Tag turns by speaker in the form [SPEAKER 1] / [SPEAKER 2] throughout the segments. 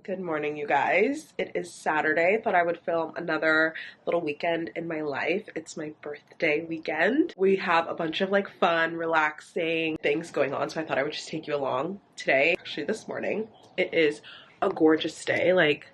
[SPEAKER 1] Good morning, you guys. It is Saturday. Thought I would film another little weekend in my life. It's my birthday weekend. We have a bunch of like fun, relaxing things going on, so I thought I would just take you along today. Actually, this morning. It is a gorgeous day. Like,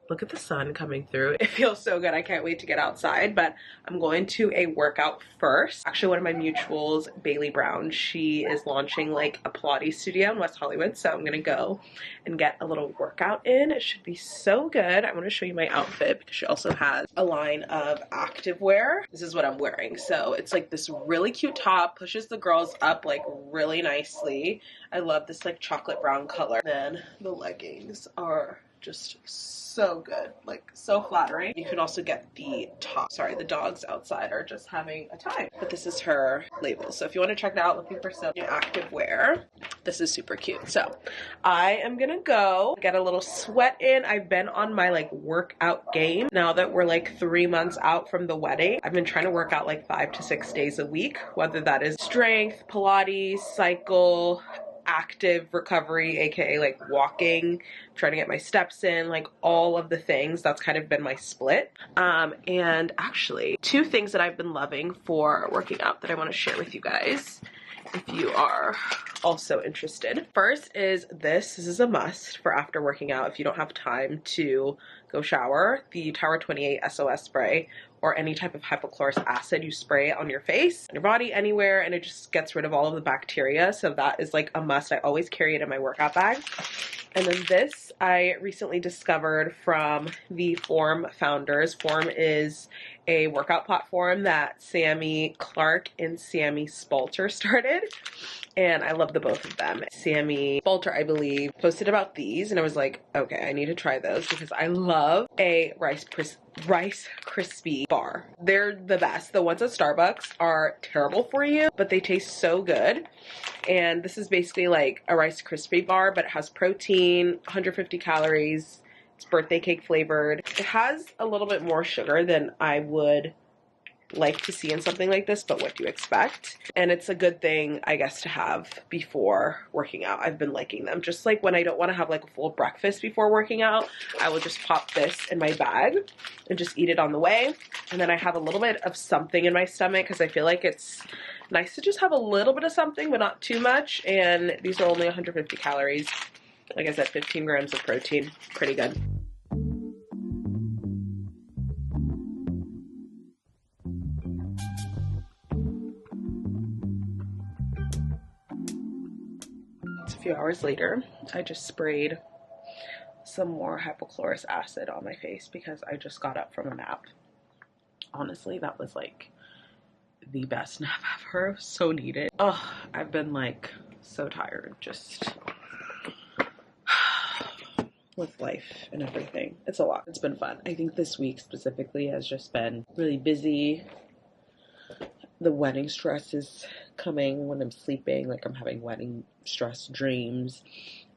[SPEAKER 1] look at the sun coming through. It feels so good. I can't wait to get outside, but I'm going to a workout first. Actually, one of my mutuals, Bailey Brown, she is launching like a Pilates studio in West Hollywood, so I'm gonna go and get a little workout in. It should be so good. I want to show you my outfit because she also has a line of activewear. This is what I'm wearing. So it's like this really cute top, pushes the girls up like really nicely. I love this like chocolate brown color. Then the leggings are just so good, like so flattering. You can also get the top. Sorry, the dogs outside are just having a time. But this is her label. So if you want to check it out, looking for some new active wear, this is super cute. So I am gonna go get a little sweat in. I've been on my like workout game now that we're like 3 months out from the wedding. I've been trying to work out like 5 to 6 days a week, whether that is strength, Pilates, cycle, active recovery, aka like walking, trying to get my steps in, like all of the things. That's kind of been my split. And actually 2 things that I've been loving for working out that I want to share with you guys if you are also interested. First is this is a must for after working out if you don't have time to go shower. The Tower 28 SOS spray, or any type of hypochlorous acid. You spray it on your face, on your body, anywhere, and it just gets rid of all of the bacteria. So that is like a must. I always carry it in my workout bag. And then this I recently discovered from the Form founders. Form is a workout platform that Sammy Clark and Sammy Spalter started. And I love the both of them. Sammy Spalter, I believe, posted about these, and I was like, okay, I need to try those because I love a Rice Krispie bar. They're the best. The ones at Starbucks are terrible for you, but they taste so good. And this is basically like a Rice Krispie bar, but it has protein, 150 calories. It's birthday cake flavored. It has a little bit more sugar than I would like to see in something like this, but what do you expect? And it's a good thing, I guess, to have before working out. I've been liking them. Just like when I don't want to have like a full breakfast before working out, I will just pop this in my bag and just eat it on the way. And then I have a little bit of something in my stomach because I feel like it's nice to just have a little bit of something, but not too much. And these are only 150 calories. Like I said, 15 grams of protein. Pretty good. A few hours later, I just sprayed some more hypochlorous acid on my face because I just got up from a nap. Honestly, that was like the best nap ever. So needed. Oh, I've been like so tired just with life and everything. It's a lot. It's been fun. I think this week specifically has just been really busy. The wedding stress is coming when I'm sleeping, like I'm having wedding stress dreams.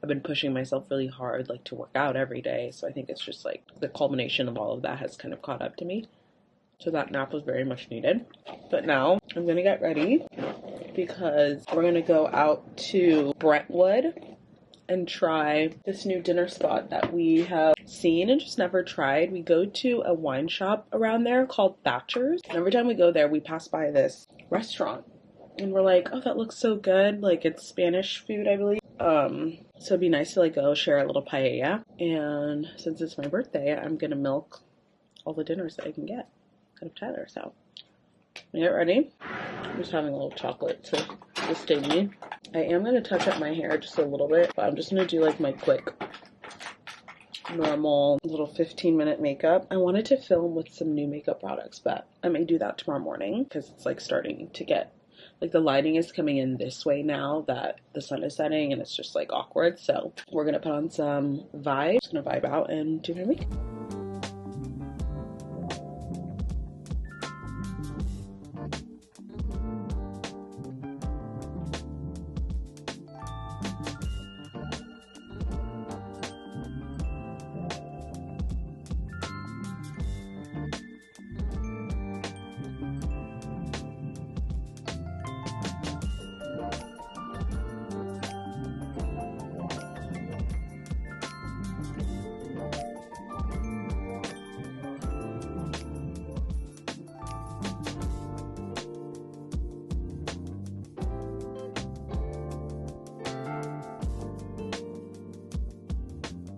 [SPEAKER 1] I've been pushing myself really hard, like to work out every day. So I think it's just like the culmination of all of that has kind of caught up to me. So that nap was very much needed. But now I'm gonna get ready because we're gonna go out to Brentwood and try this new dinner spot that we have seen and just never tried. We go to a wine shop around there called Thatcher's. And every time we go there, we pass by this restaurant. And we're like, oh, that looks so good. Like, it's Spanish food, I believe. So it'd be nice to like go share a little paella. And since it's my birthday, I'm gonna milk all the dinners that I can get out of Tyler. So get ready. I'm just having a little chocolate to sustain me. I am going to touch up my hair just a little bit, but I'm just going to do like my quick, normal little 15-minute makeup. I wanted to film with some new makeup products, but I may do that tomorrow morning because it's like starting to get, like the lighting is coming in this way now that the sun is setting and it's just like awkward. So we're going to put on some vibes, just going to vibe out and do my makeup.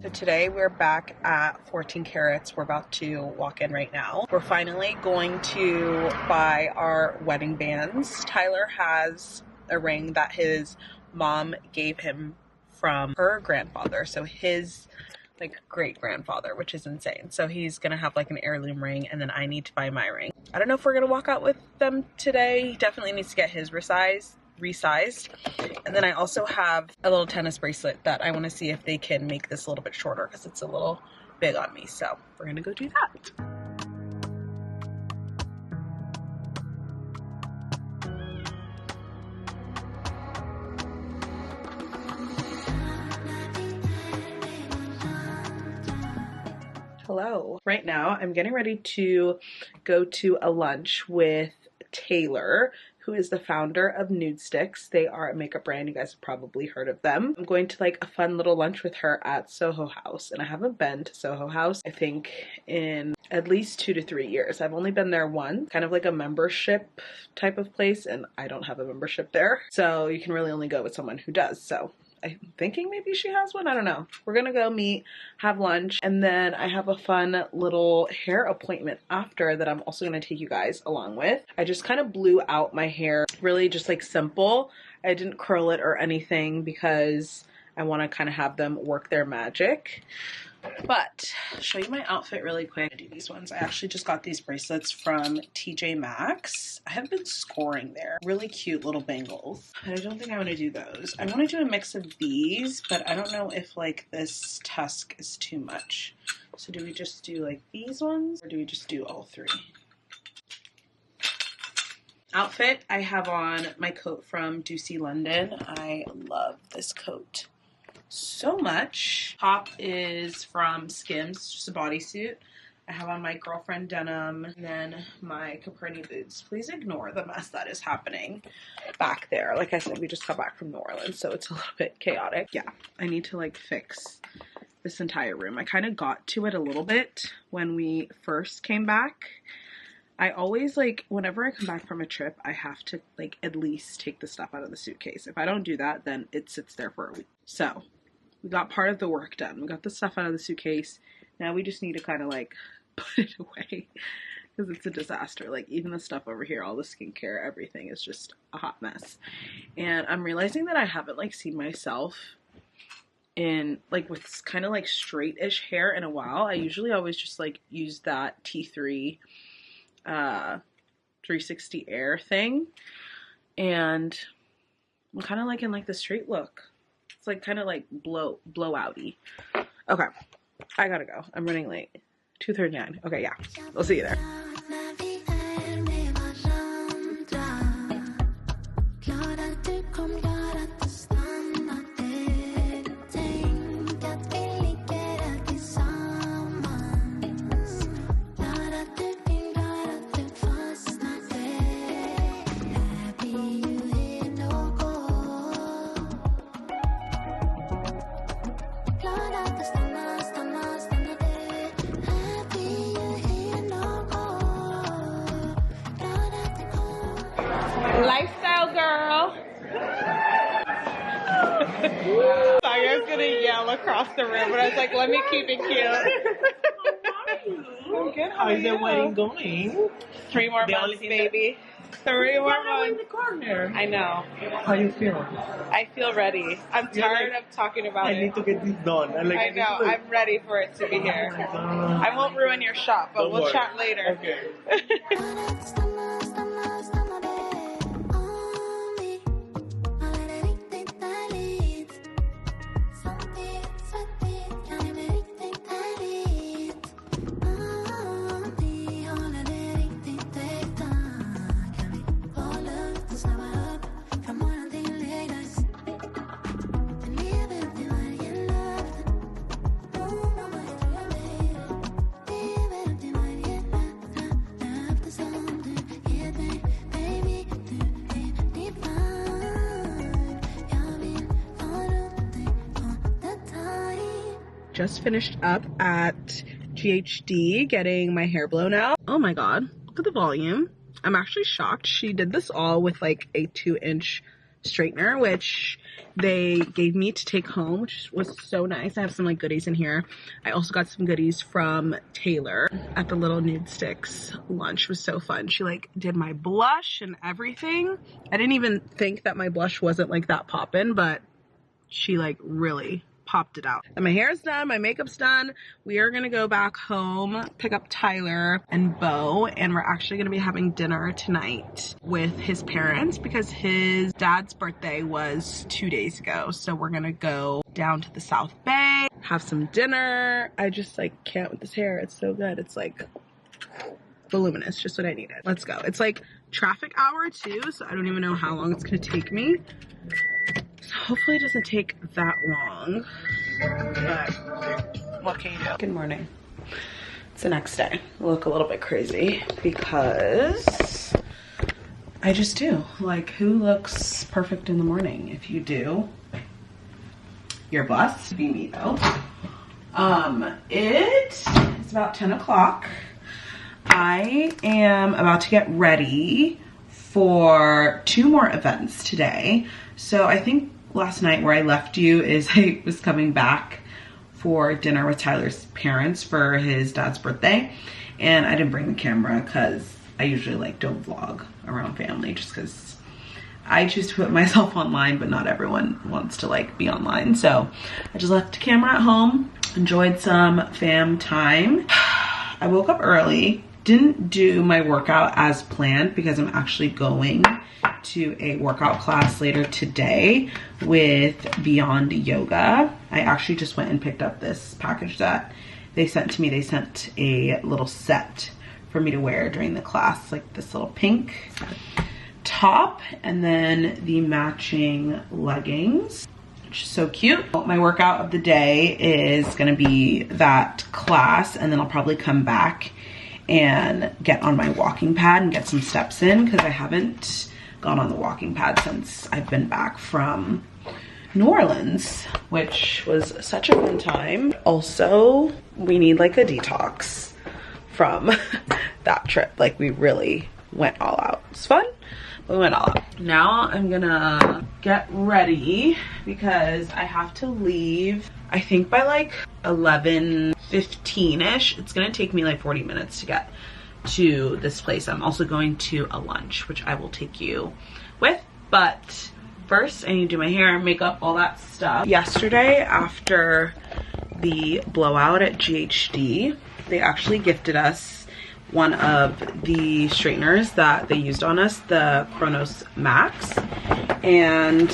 [SPEAKER 1] So today we're back at 14 Carats. We're about to walk in right now. We're finally going to buy our wedding bands. Tyler has a ring that his mom gave him from her grandfather. So his like great grandfather, which is insane. So he's gonna have like an heirloom ring, and then I need to buy my ring. I don't know if we're gonna walk out with them today. He definitely needs to get his resized. And then I also have a little tennis bracelet that I want to see if they can make this a little bit shorter because it's a little big on me. So we're gonna go do that. Hello. Right now I'm getting ready to go to a lunch with Taylor, who is the founder of Nude Sticks. They are a makeup brand. You guys have probably heard of them. I'm going to like a fun little lunch with her at Soho House, and I haven't been to Soho House, I think, in at least 2 to 3 years. I've only been there once, kind of like a membership type of place, and I don't have a membership there. So you can really only go with someone who does. So I'm thinking maybe she has one. I don't know. We're gonna go meet, have lunch, and then I have a fun little hair appointment after that I'm also gonna take you guys along with. I just kind of blew out my hair, really just like simple. I didn't curl it or anything because I want to kind of have them work their magic. But I'll show you my outfit really quick. I do these ones. I actually just got these bracelets from TJ Maxx. I have been scoring there. Really cute little bangles. But I don't think I want to do those. I want to do a mix of these, but I don't know if like this tusk is too much. So do we just do like these ones, or do we just do all three? Outfit, I have on my coat from Ducey London. I love this coat so much. Top is from Skims, just a bodysuit. I have on my girlfriend denim, and then my Caperni boots. Please ignore the mess that is happening back there. Like I said, we just got back from New Orleans, so it's a little bit chaotic. Yeah, I need to like fix this entire room. I kind of got to it a little bit when we first came back. I always like, whenever I come back from a trip, I have to like at least take the stuff out of the suitcase. If I don't do that, then it sits there for a week. So we got part of the work done. We got the stuff out of the suitcase. Now we just need to kind of like put it away because it's a disaster. Like even the stuff over here, all the skincare, everything is just a hot mess. And I'm realizing that I haven't like seen myself in like with kind of like straight-ish hair in a while. I usually always just like use that T3 360 Air thing. And I'm kind of like in like the straight look. It's like kind of like blowouty. Okay, I gotta go. I'm running late. 2:39. Okay, yeah. I'll see you there. Lifestyle girl. Sorry, I was gonna yell across the room, but I was like, let me keep it cute. I'm good. How is the wedding going? 3 more months, baby. 3 more months. In the corner. I know.
[SPEAKER 2] How you feel?
[SPEAKER 1] I feel ready. I'm tired of talking about it.
[SPEAKER 2] I need to get this done.
[SPEAKER 1] I know. I'm ready for it to be here. I won't ruin your shop, but we'll chat later. Okay. Just finished up at ghd getting my hair blown out. Oh my god, look at the volume. I'm actually shocked. She did this all with like a 2-inch straightener, which they gave me to take home, which was so nice. I have some like goodies in here. I also got some goodies from Taylor at the little Nude Sticks lunch. It was so fun. She like did my blush and everything. I didn't even think that my blush wasn't like that poppin', but she like really popped it out. And my hair is done, my makeup's done. We are gonna go back home, pick up Tyler and Bo, and we're actually gonna be having dinner tonight with his parents because his dad's birthday was 2 days ago. So we're gonna go down to the South Bay, have some dinner. I just like can't with this hair. It's so good. It's like voluminous, just what I needed. Let's go. It's like traffic hour too, so I don't even know how long it's gonna take me. So hopefully it doesn't take that long, but what can you do? Good morning. It's the next day. I look a little bit crazy because I just do. Like, who looks perfect in the morning? If you do, you're blessed. Be me though. It's about 10 o'clock. I am about to get ready for 2 more events today. So I think last night where I left you is I was coming back for dinner with Tyler's parents for his dad's birthday. And I didn't bring the camera because I usually like don't vlog around family just because I choose to put myself online, but not everyone wants to like be online. So I just left the camera at home, enjoyed some fam time. I woke up early, didn't do my workout as planned because I'm actually going to a workout class later today with Beyond Yoga. I actually just went and picked up this package that they sent to me. They sent a little set for me to wear during the class, like this little pink top and then the matching leggings, which is so cute. My workout of the day is gonna be that class, and then I'll probably come back and get on my walking pad and get some steps in because I haven't gone on the walking pad since I've been back from New Orleans, which was such a fun time. Also, we need like a detox from that trip. Like, we really went all out. It was fun, but we went all out. Now I'm gonna get ready because I have to leave, I think by like 11:15-ish. It's gonna take me like 40 minutes to get to this place. I'm also going to a lunch, which I will take you with, but first I need to do my hair, makeup, all that stuff. Yesterday, after the blowout at ghd, they actually gifted us one of the straighteners that they used on us, the Kronos Max, and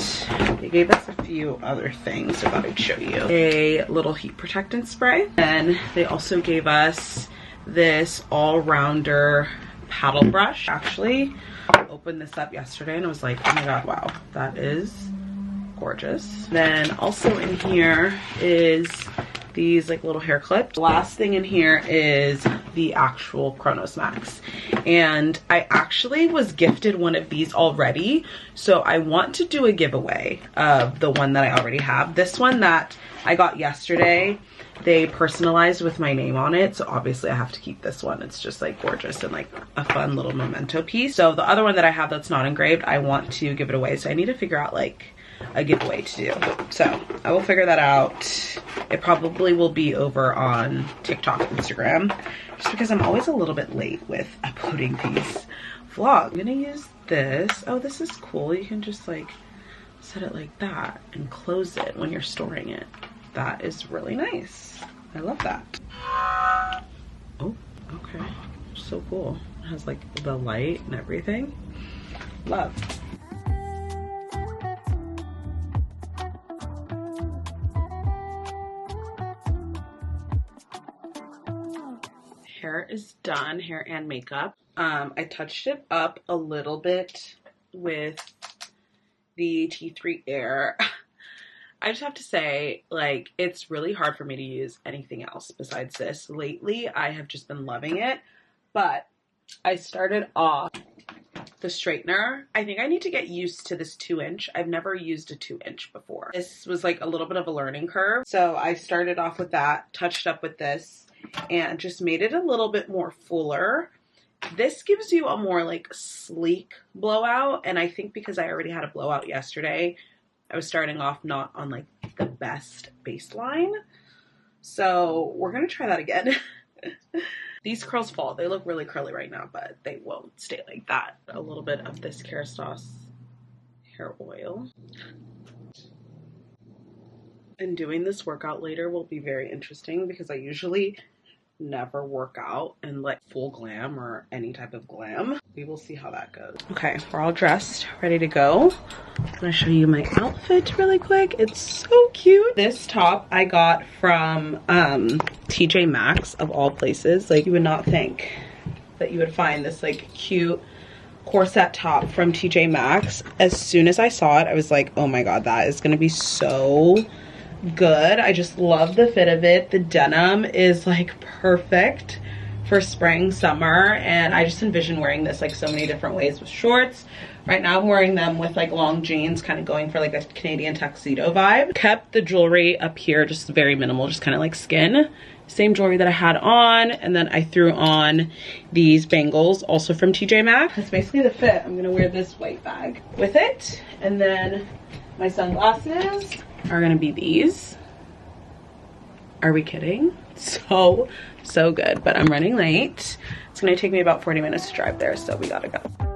[SPEAKER 1] they gave us a few other things I thought I'd show you. A little heat protectant spray, and they also gave us this all-rounder paddle brush. Actually opened this up yesterday and I was like, oh my god, wow, that is gorgeous. Then also in here is these like little hair clips. The last thing in here is the actual Kronos Max, and I actually was gifted one of these already, so I want to do a giveaway of the one that I already have. This one that I got yesterday, they personalized with my name on it, so obviously I have to keep this one. It's just like gorgeous and like a fun little memento piece. So the other one that I have that's not engraved, I want to give it away, so I need to figure out like a giveaway to do. So I will figure that out. It probably will be over on TikTok, Instagram, just because I'm always a little bit late with uploading these vlogs. I'm gonna use this. Oh, this is cool. You can just like set it like that and close it when you're storing it. That is really nice. I love that. Oh, okay. So cool. It has like the light and everything. Love. Hair is done, hair and makeup. I touched it up a little bit with the T3 Air. I just have to say, like, it's really hard for me to use anything else besides this. Lately, I have just been loving it, but I started off the straightener. I think I need to get used to this 2-inch. I've never used a 2-inch before. This was like a little bit of a learning curve. So I started off with that, touched up with this, and just made it a little bit more fuller. This gives you a more like sleek blowout, and I think because I already had a blowout yesterday, I was starting off not on like the best baseline. So we're gonna try that again. These curls fall. They look really curly right now, but they won't stay like that. A little bit of this Kerastase hair oil. And doing this workout later will be very interesting because I usually never work out in like full glam or any type of glam. We will see how that goes. Okay, we're all dressed, ready to go. I'm gonna show you my outfit really quick. It's so cute. This top I got from TJ Maxx of all places. Like, you would not think that you would find this like cute corset top from TJ Maxx. As soon as I saw it, I was like, oh my god, that is gonna be so good. I just love the fit of it. The denim is like perfect for spring, summer, and I just envision wearing this like so many different ways with shorts. Right now I'm wearing them with like long jeans, kind of going for like a Canadian tuxedo vibe. Kept the jewelry up here just very minimal, just kind of like skin. Same jewelry that I had on, and then I threw on these bangles also from TJ Maxx. That's basically the fit. I'm gonna wear this white bag with it, and then my sunglasses are gonna be these. Are we kidding? So good, but I'm running late. It's gonna take me about 40 minutes to drive there, so we gotta go.